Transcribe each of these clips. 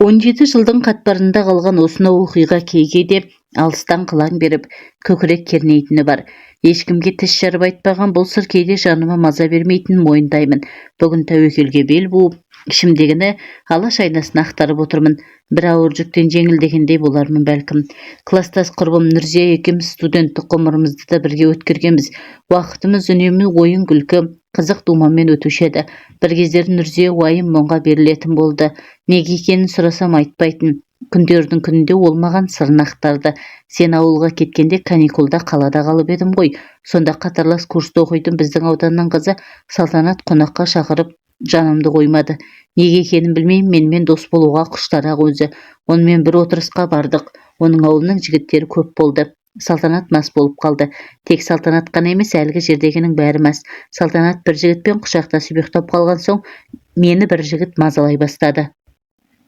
17 жылдың қатпарында қалған осынау оқиға кейде алыстан қылаң беріп көкірек кернейтіні бар. Ешкімге тіс жарып айтпаған бұл сыр кейде жаныма маза бермейтінін мойындаймын. Бүгін тәуекелге бел буып, ішімдегіні алаш айнасын ақтарып отырмын. Бір ауыр жүктен жеңілдегендей болармын бәлкім. Кластас құрбым Нұрзия екеуміз студенттік ғұмырымызды да бірге өткергенбіз. Уақытымыз үнемі ойын күлкі, қызық думанмен өтуші еді. Бір кездері Нұрзия уайым мұңға берілетін болды. Неге екенін сұрасам айтпайтын. Күндердің күнінде ол маған сырын ақтарды. Сен ауылға кеткенде каникулда қалада қалып едім ғой. Сонда қатарлас курста оқитын біздің ауданнан қызы Салтанат қонаққа шақырып жанымды қоймады. Неге екенін білмеймін, менімен дос болуға құштар-ақ өзі. Онымен бір отырысқа бардық. Оның ауылының жігіттері көп болды. Салтанат мас болып қалды. Тек Салтанат қана емес, әлгі жердегінің бәрі мас. Салтанат бір жігітпен құшақтасып ұйықтап қалған соң, мені бір жігіт мазалай бастады.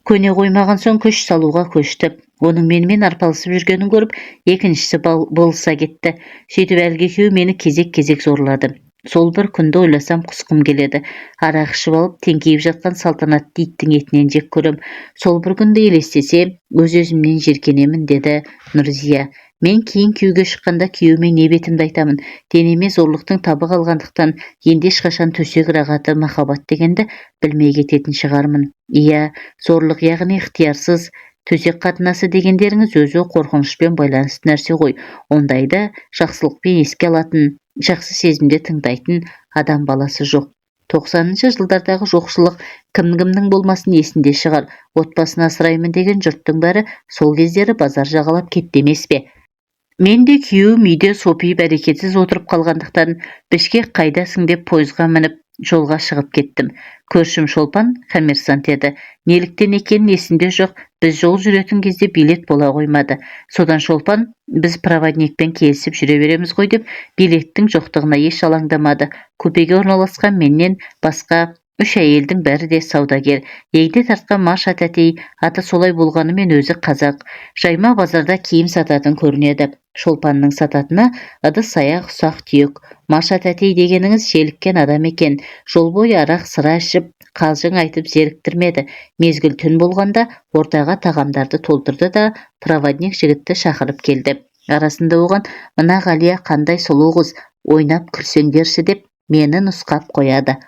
Көне қоймаған соң күш салуға көшті. Оның менімен арпалысып жүргенін көріп, екіншісі болыса кетті. Сөйтіп әлгі екеуі мені кезек-кезек зорлады. Сол бір күнді ойласам құсқым келеді. Арақ ішіп алып теңкиіп жатқан Салтанатты иттің етінен жек көрем. Сол бір күнді елестесе, өз-өзімнен жеркенемін, деді Нұрзия. Мен кейін күйеуге шыққанда күйеуіме не бетімді айтамын. Денеме зорлықтың табы қалғандықтан енді ешқашан төсек рағаты махаббат дегенді білмей кететін шығармын. Иә, зорлық яғни ықтиярсыз төсек қатынасы дегендеріңіз өзі қорқынышпен байланысты нәрсе ғой. Ондайды жақсылықпен еске алатын, жақсы сезімде тыңдайтын адам баласы жоқ. 90-шы жылдардағы жоқшылық кім-кімнің болмасын есінде шығар. Отбасын асыраймын деген жұрттың бәрі сол кездері базар жағалап кетті емес пе? Мен де күйеуім үйде сопиып бәрекетсіз отырып қалғандықтан Бішкек қайдасың деп пойызға мініп жолға шығып кеттім. Көршім Шолпан коммерсант еді. Неліктен екенін есімде жоқ. Біз жол жүретін кезде билет бола қоймады. Содан Шолпан, біз проводникпен келісіп жүре береміз ғой деп, билеттің жоқтығына еш алаңдамады. Купеге орналасқан менен басқа 3 әйелдің бәрі де саудагер. Егде тартқан Маша тәтей, аты солай болғанымен өзі қазақ. Жайма базарда киім сататын көрінеді. Шолпанның сататыны ыдыс-аяқ, ұсақ-түйек. Маша тәтей дегеніңіз желіккен адам екен. Жол бойы арақ сыра ішіп, қалжың айтып зеріктірмеді. Мезгіл түн болғанда ортаға тағамдарды толтырды да проводник жігітті шақырып келді. Арасында оған, мына Ғалия қандай сұлу қыз, ойнап күлсеңдерші деп мені нұсқап қояды.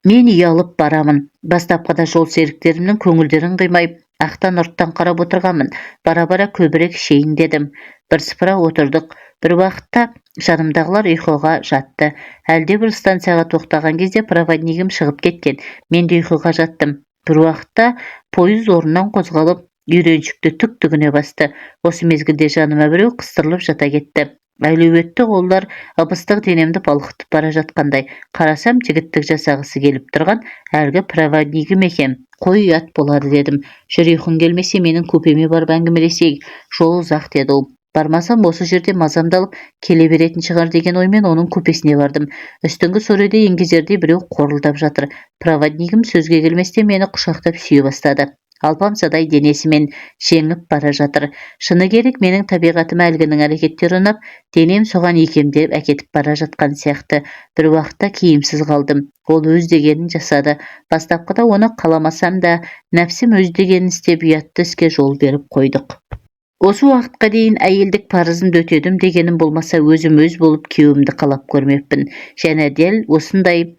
Мен ұялып барамын. Бастапқыда жол серіктерімнің көңілдерін қимай, ақтан-ұрттан қарап отырғанмын. Бара-бара көбірек ішейін дедім. Бірсыпыра отырдық. Бір уақытта жанымдағылар ұйқыға жатты. Әлде бір станцияға тоқтаған кезде проводнигім шығып кеткен. Мен де ұйқыға жаттым. Бір уақытта пойыз орнынан қозғалып, үйреншікті түк-түгіне басты. Осы мезгілде жаныма біреу қыстырылып жата кетті. Әлеуетті қолдар ыбыстық денемді балқытып бара жатқандай. Қарасам, жігіттік жасағысы келіп тұрған әлгі проводнигім екен. Қой ұят болады дедім. Жүр, ұйқың келмесе менің купеме барып әңгімелесейік. Жол ұзақ, деді ол. Бармасам осы жерде мазамды алып келе беретін шығар деген оймен оның купесіне бардым. Үстіңгі сөреде еңгезердей біреу қорылдап жатыр. Проводнигім сөзге келместе мені құшақтап сүйе бастады. Алпамсадай денесімен жеңіп бара жатыр. Шыны керек, менің табиғатыма әлгінің әрекеттері ұнап, денем соған икемдеп әкетіп бара жатқан сияқты. Бір уақытта киімсіз қалдым. Ол өз дегенін жасады. Бастапқыда оны қаламасам да, нәпсім өз дегенін істеп, ұятты іске жол беріп қойдық. Осы уақытқа дейін әйелдік парызымды өтедім дегенім болмаса, өзім өз болып күйеуімді қалап көрмеппін. Және дәл осындай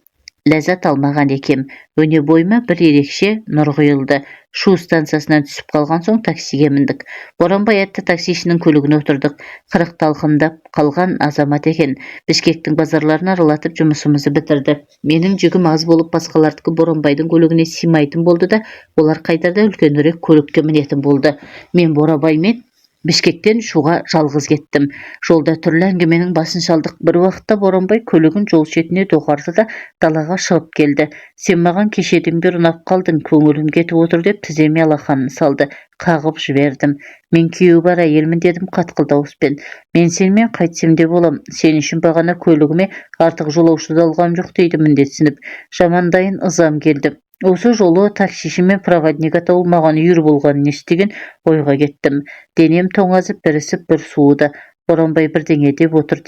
ләззат алмаған екем. Өне бойыма бір ерекше нұр құйылды. Шу станциясынан түсіп қалған соң таксиге міндік. Боранбай атты таксишінің көлігіне отырдық. Қырық талқындап қалған азамат екен. Бішкектің базарларын аралатып жұмысымызды бітірді. Менің жүгім аз болып, басқалардікі Боранбайдың көлігіне сыймайтын болды да, олар қайтарда үлкенірек көлікке мінетін болды. Мен Боранбаймен Бішкектен Шуға жалғыз кеттім. Жолда түрлі әңгіменің басын шалдық. Бір уақытта Боранбай көлігін жол шетіне доғарды да далаға шығып келді. Сен маған кешеден бері ұнап қалдың, көңілім кетіп отыр деп тіземе алақанын салды. Қағып жібердім. Мен күйеуі бар әйелмін дедім қатқыл дауыспен. Мен сенімен қайтсем де болам. Сен үшін бағана көлігіме артық жолаушыда алғам жоқ дейді міндетсініп. Жамандайын ызам келді. Осы жолы таксиші мен проводник атаулы маған үйір болғанын естіген ойға кеттім. Денем тоңазып, бірісіп бір суыды. Боранбай бірдеңе деп отыр.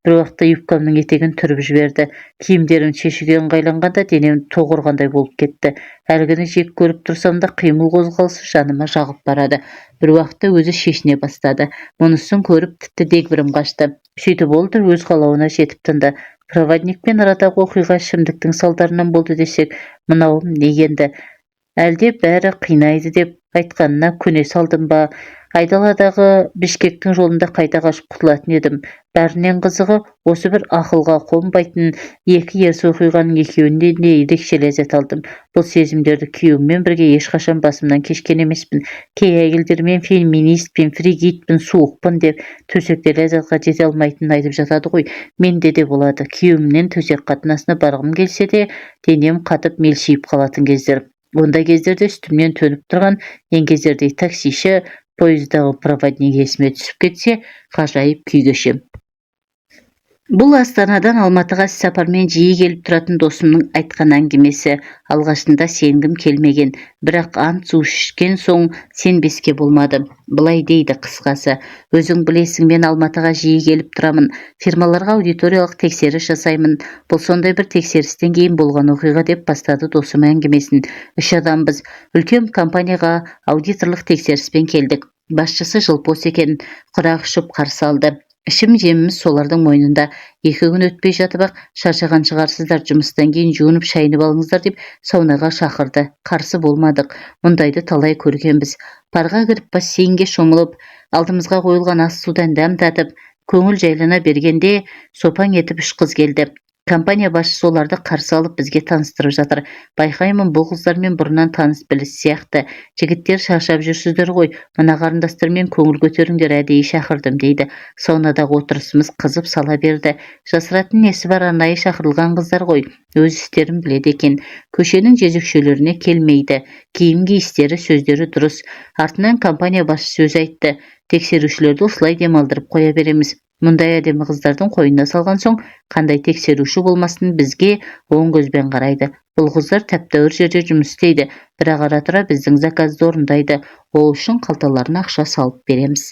Бір уақытта юбкамның етегін түріп жіберді. Киімдерін шешуге ыңғайланғанда денем тоқ ұрғандай болып кетті. Әлгіні жек көріп тұрсам да қимыл қозғалысы жаныма жағып барады. Бір уақытта өзі шешіне бастады. Мұнысын көріп тіпті дегбірім қашты. Сөйтіп ол да өз қалауына жетіп тынды. Проводникпен арадағы оқиға ішімдіктің салдарынан болды десек, мынауым не енді? Әлде бәрі қинайды деп айтқанына көне салдым ба? Айдаладағы Бішкектің жолында қайта қашып құтылатын едім. Бәрінен қызығы, осы бір ақылға қонбайтын екі ерсі оқиғаның екеуінде де ерекше ләззат алдым. Бұл сезімдерді күйеуіммен бірге ешқашан басымнан кешкен емеспін. Кей әйелдермен феминистпін, фригидпін, суықпын деп төсекте ләззатқа жете алмайтынын айтып жатады ғой. Менде де болады. Күйеуімнен төсек қатынасына барғым келсе де, денем қатып мелшиіп қалатын кездер. Ондай кездерде үстімнен төніп тұрған еңгезердей таксиші, пойыздағы проводник есіме түсіп кетсе, ғажайып күй кешем. Бұл Астанадан Алматыға іссапармен жиі келіп тұратын досымның айтқан әңгімесі. Алғашында сенгім келмеген, бірақ ант су ішкен соң сенбеске болмады. Былай дейді қысқасы: өзің білесің, мен Алматыға жиі келіп тұрамын. Фирмаларға аудиториялық тексеріс жасаймын. Бұл сондай бір тексерістен кейін болған оқиға, деп бастады досым әңгімесін. 3 адамбыз. Үлкен компанияға аудиторлық тексеріспен келдік. Басшысы жылпос екен. Құрақ ұшып қарсы алды. Ішім жеміміз солардың мойнында. 2 күн өтпей жатып-ақ, шаршаған шығарсыздар, жұмыстан кейін жуынып шайынып алыңыздар деп саунаға шақырды. Қарсы болмадық. Мұндайды талай көргенбіз. Парға кіріп бассейнге шомылып, алдымызға қойылған ас судан дәм татып, көңіл жайлана бергенде сопаң етіп 3 қыз келді. Компания басшысы оларды қарсы алып бізге таныстырып жатыр. Байқаймын, бұл қыздармен бұрыннан таныс біліс сияқты. Жігіттер, шаршап жүрсіздер ғой, мына қарындастармен көңіл көтеріңдер, әдейі шақырдым дейді. Саунадағы отырысымыз қызып сала берді. Жасыратын несі бар, арнайы шақырылған қыздар ғой, өз істерін біледі екен. Көшенің жезөкшелеріне келмейді. Киім киістері, сөздері дұрыс. Артынан компания басшысы сөз айтты: тексерушілерді осылай демалдырып қоя береміз. Мұндай әдемі қыздардың қойнына салған соң, қандай тексеруші болмасын, бізге оң көзбен қарайды. Бұл қыздар тәп-тәуір жерде жұмыс істейді, бірақ ара-тұра біздің заказды орындайды. Ол үшін қалталарына ақша салып береміз.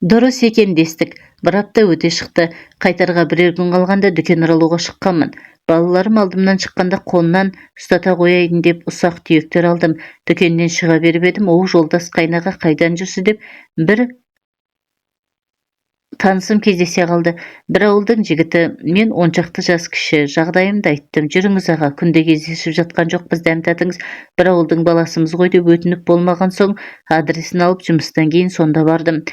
Дұрыс екен дестік. Бір апта өте шықты. Қайтарға бірер күн қалғанда дүкен аралауға шыққанмын. Балаларым алдымнан шыққанда қолынан ұстата қояйын деп ұсақ түйектер алдым. Дүкеннен шыға беріп едім, оу жолдас қайнаға қайдан жүрсіз деп бір танысым кездесе қалды. Бір ауылдың жігіті, мен 10 шақты жас кіші, жағдайымды айттым. Жүріңіз аға, күнде кездесіп жатқан жоқпыз, дәм татыңыз. Бір ауылдың баласымыз ғой деп өтініп болмаған соң, адресін алып жұмыстан кейін сонда бардым.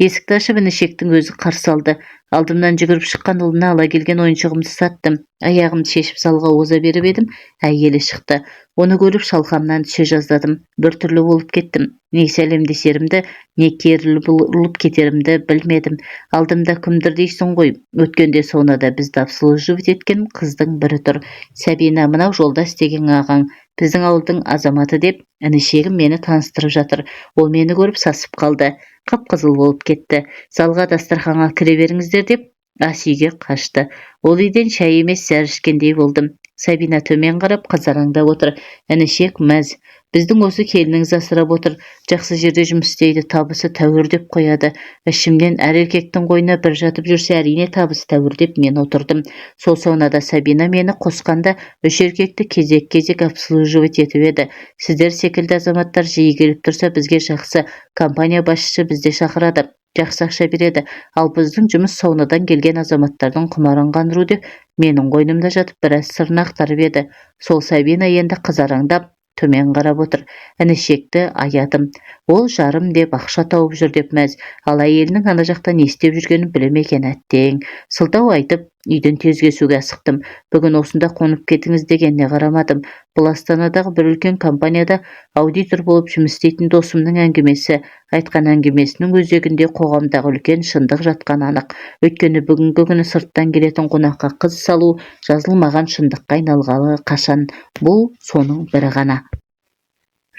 Есікті ашып інішектің өзі қарсы алды. Алдымнан жүгіріп шыққан ұлына ала келген ойыншығымды саттым. Аяғымды шешіп залға оза беріп едім, әйелі шықты. Оны көріп шалқамнан түсе жаздадым. Бір түрлі болып кеттім. Не сәлемдесерімді, не керіліп кетерімді білмедім. Алдымда кімдір дейсің ғой. Өткенде саунада бізді обслуживать еткен қыздың бірі тұр. Сәбина, мынау жолдас деген ағаң, біздің ауылдың азаматы деп інішегім мені таныстырып жатыр. Ол мені көріп сасып қалды. Қып-қызыл болып кетті. Залға, дастарханға кіре беріңіздер деп ас үйге қашты. Ол үйден шай емес зәр ішкендей болдым. Сабина төмен қарап қызараңдап отыр. Інішек мәз. Біздің осы келініңіз асырап отыр. Жақсы жерде жұмыс істейді, табысы тәуір деп қояды. Ішімнен әр еркектің қойнына бір жатып жүрсе, әрине табысы тәуір деп мен отырдым. Сол саунада Сабина мені қосқанда 3 еркекті кезек-кезек обслуживать етіп еді. Сіздер секілді азаматтар жиі келіп тұрса, бізге жақсы. Компания басшысы бізде шақырады. Жақсы ақша береді. Ал біздің жұмыс саунадан келген азаматтардың құмарын қандыру деп менің қойнымда жатып біраз сырын ақтарып еді. Сол Сабина енді қызараңдап төмен қарап отыр. Інішекті аядым. Ол жарым деп ақша тауып жүр деп мәз. Ал әйелінің ана жақта не істеп жүргенін білемеген әттең. Сылтау айтып, үйден тез кесуге асықтым. Бүгін осында қонып кетіңіз дегеніне қарамадым. Бұл Астанадағы бір үлкен компанияда аудитор болып жұмыс істейтін досымның әңгімесі. Айтқан әңгімесінің өзегінде қоғамдағы үлкен шындық жатқан анық. Өйткені бүгінгі күні сырттан келетін қонаққа қыз салу жазылмаған шындыққа айналғалы қашан. Бұл соның бірі ғана.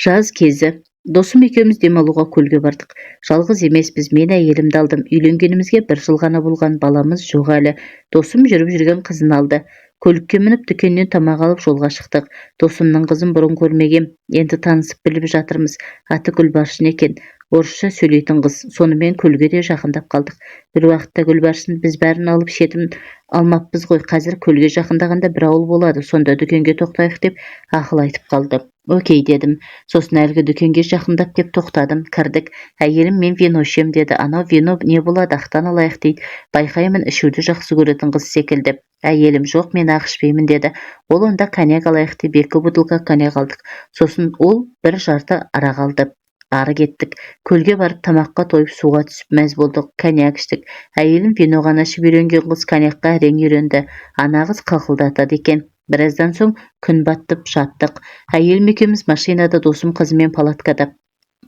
Жаз кезі. Досым екеуміз демалуға көлге бардық. Жалғыз емеспіз, мен әйелімді алдым. Үйленгенімізге 1 жыл ғана болған, баламыз жоқ әлі. Досым жүріп жүрген қызын алды. Көлікке мініп дүкеннен тамақ алып жолға шықтық. Досымның қызын бұрын көрмегем. Енді танысып біліп жатырмыз. Аты Гүлбаршын екен. Орысша сөйлейтін қыз. Сонымен көлге де жақындап қалдық. Bir уақытта Гүлбаршын біз бәрін алып шетін алмаппыз ғой. Қазір көлге жақындағанда бір ауыл болады. Сонда дүкенге тоқтайық деп ақыл айтып қалды. Окей дедім. Сосын әлгі дүкенге жақындап кеп тоқтадым. Кірдік. Әйелім мен вино ішем деді. Анау вино не болады, ақтан алайық дейді. Байқаймын ішуді жақсы көретін қыз секілді. Әйелім жоқ, мен ақ ішпеймін деді. Ол онда коньяк алайық деп 2 бутылка коньяк алдық. Сосын ол 1 жарты арақ алды. Ары кеттік. Көлге барып тамаққа тойып суға түсіп мәз болдық. Коньяк іштік. Әйелім вино ғана ішіп үйренген қыз коньякқа әрең үйренді. Ана қыз қақылдатады екен. Біраздан соң күн баттып жаттық. Әйелім екеуміз машинада, досым қызымен палаткада.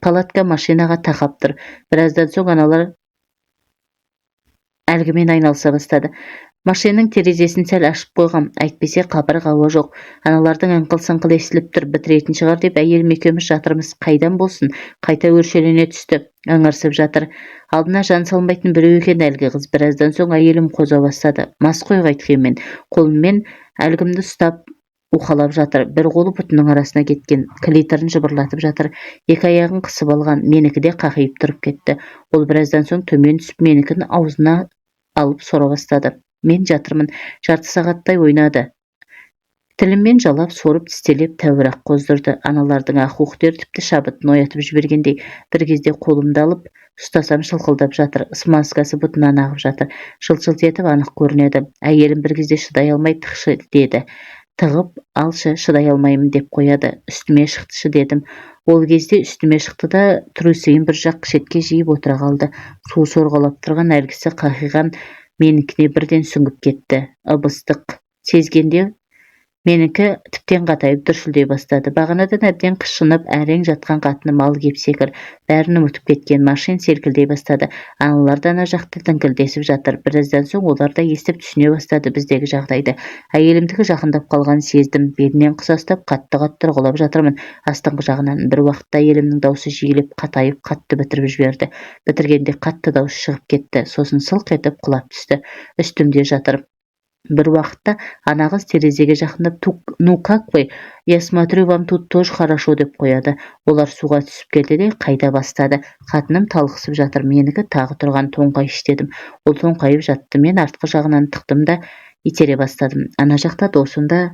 Палатка машинаға тақап тұр. Біраздан соң аналар әлгімен айналыса бастады. Машинаның терезесін сәл ашып қойғам, әйтпесе қабырға ауа жоқ. Аналардың ыңқыл-сыңқыл естіліп тұр, бітіретін шығар деп әйелім екеуміз жатырмыз. Қайдан болсын, қайта өршелене түсті, ыңырсып жатыр. Алдына жан салмайтын біреу екен әлгі қыз. Біраздан соң әйелім қоза бастады. Мас қой қайтқенмен, қолыммен әлгімді ұстап уқалап жатыр. Bir қолы бұтының арасына кеткен, клиторын жыбырлатып жатыр. 2 аяғын қысып алған, менікі де қақиып тұрып кетті. Ол біраздан соң төмен түсіп менікін аузына алып сора бастады. Мен жатырмын, жарты сағаттай ойнады. Тіліммен жалап, сорып, тістелеп, тәуір-ақ қоздырды. Аналардың ақ-уқтер тіпті шабытын оятып жібергендей. Bir кезде қолымды алып, ұстасам шылқылдап жатыр. Смазкасы бұтынан ағып жатыр. Жылт-жылт етіп анық көрінеді. Әйелім bir кезде шыдай алмай тықшы деді. Тығып алшы, шыдай алмаймын деп қояды. Үстіме шықтышы дедім. Ол кезде үстіме шықты да трусыйын бір жақ шетке жиып отыра қалды. Су сорғалап тұрған әлгісі қақиған менікіне бірден сүңгіп кетті. Ыбыстық сезгенде менікі тіптен қатайып дүрсілдей бастады. Бағанадан әбден қышынып, әрең жатқан қатыным ал кеп секір. Бәрін ұмытып кеткен. Машин селкілдей бастады. Аналар да ана жақта діңкілдесіп жатыр. Біраздан соң олар да естіп түсіне бастады біздегі жағдайды. Әйелімдікі жақындап қалған сездім. Белінен қысастап, қатты-қатты ұрғылап жатырмын. Астыңғы жағынан бір уақытта әйелімнің даусы жиілеп, қатайып, қатты бітіріп жіберді. Бітіргенде қатты дауыс шығып кетті. Сосын сылқ етіп құлап түсті. Үстімде жатыр. Bir уақытта ана қыз терезеге жақындап, ну как вы? Я смотрю, вам тут тоже хорошо деп қояды. Олар суға түсіп келді де қайда бастады. Қатыным талықсып жатыр. Менікі тағы тұрған тоңқай іштедім. Ол тоңқайып жатты. Мен артқы жағынан тықтым да итере бастадым. Ана жақта досым да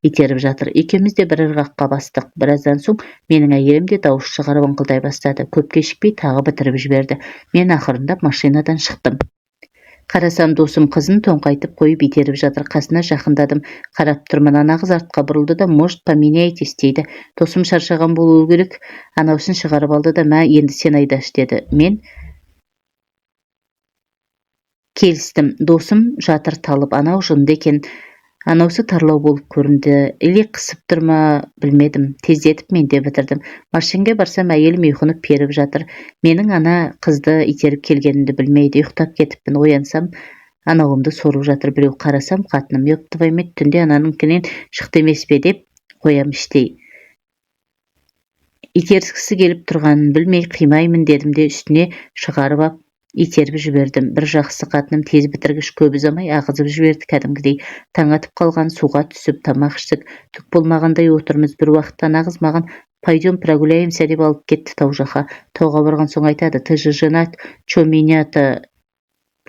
итеріп жатыр. Екеуміз де бір ырғаққа бастық. Біраздан соң менің әйелім де дауыс шығарып ыңқылдай бастады. Көп кешікпей тағы бітіріп жіберді. Мен ақырындап машинадан шықтым. Қарасам досым қызын тоңқайтып қойып итеріп жатыр. Қасына жақындадым. Қарап тұрмын. Ана қыз артқа бұрылды да, может, поменяйтесь дейді. Досым шаршаған болуы керек. Анаусын шығарып алды да, мә, енді сен айдаш деді. Мен келістім. Досым жатыр талып. Анау жынды екен. Анаусы тарлау болып көрінді. Или қысып тұрма, білмедім. Тездетіп мен де бітірдім. Машинге барсам әйелім ұйқынып періп жатыр. Менің ана қызды итеріп келгенімді білмейді. Ұйықтап кетіппін. Оянсам, анауымды сорып жатыр. Біреу қарасам, қатыным ёп твоймет, түнде ананыңкінен шықты емес пе деп қоям іштей. Итеріскісі келіп тұрғанын білмей қимаймын дедім де үстіне шығарып ап итеріп жібердім. Bir жақсы қатыным тез бітіргіш, көп ұзамай ағызып жіберді кәдімгідей. Таң атып қалған, суға түсіп тамақ іштік. Түк болмағандай отырмыз. Bir уақытта ана қыз маған пойдем прогуляемся деп алып кетті тау жаққа. Тауға барған соң айтады: ты же женат, чё меня-то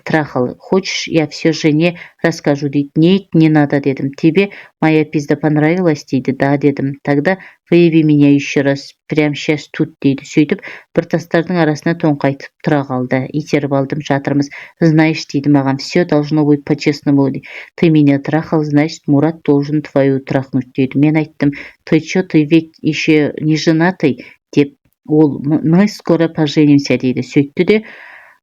трахал? Хочешь, я все жене расскажу дейді. Не надо дедім. Тебе моя пизда понравилась дейді. Да дедім. Тогда выеби меня еще раз. Прям сейчас тут дейді. Сөйтіп, бір тастардың арасына тоңқайтып тұра қалды. Итеріп алдым, жатырмыз. Знаешь дейді маған, все должно быть по-честному. Ты меня трахал, значит, Мурат должен твою трахнуть дейді. Мен айттым: ты чё, ты ведь еще не женатый деп. Ол: мы скоро поженимся дейді. Сөйтті де: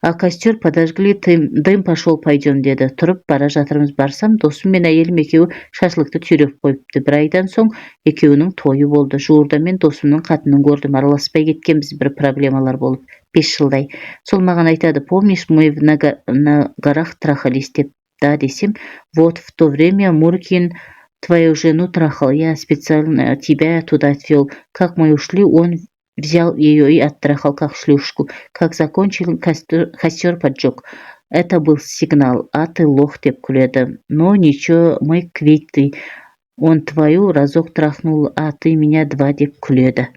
а костер подожгли, дым пошел, пойдем деді. Тұрып бара жатырмыз. Барсам, досым мен әйелім екеуі шашлыкты түйреп қойыпты. Bir айдан соң екеуінің тойы болды. Жуырда мен досымның қатынын көрдім. Араласпай кеткенбіз, бір проблемалар болып. 5 жылдай. Сол маған айтады: помнишь, мы на горах трахались деп. Да десем: вот в то время Муркин твою жену трахал. Я специально тебя туда отвел. Как мы ушли, он Взял ее и оттрахал как шлюшку. Как закончил, костер поджег. Это был сигнал, а ты лох, деп күледі. Но ничего, мы квиты. Он твою разок трахнул, а ты меня два, деп күледі.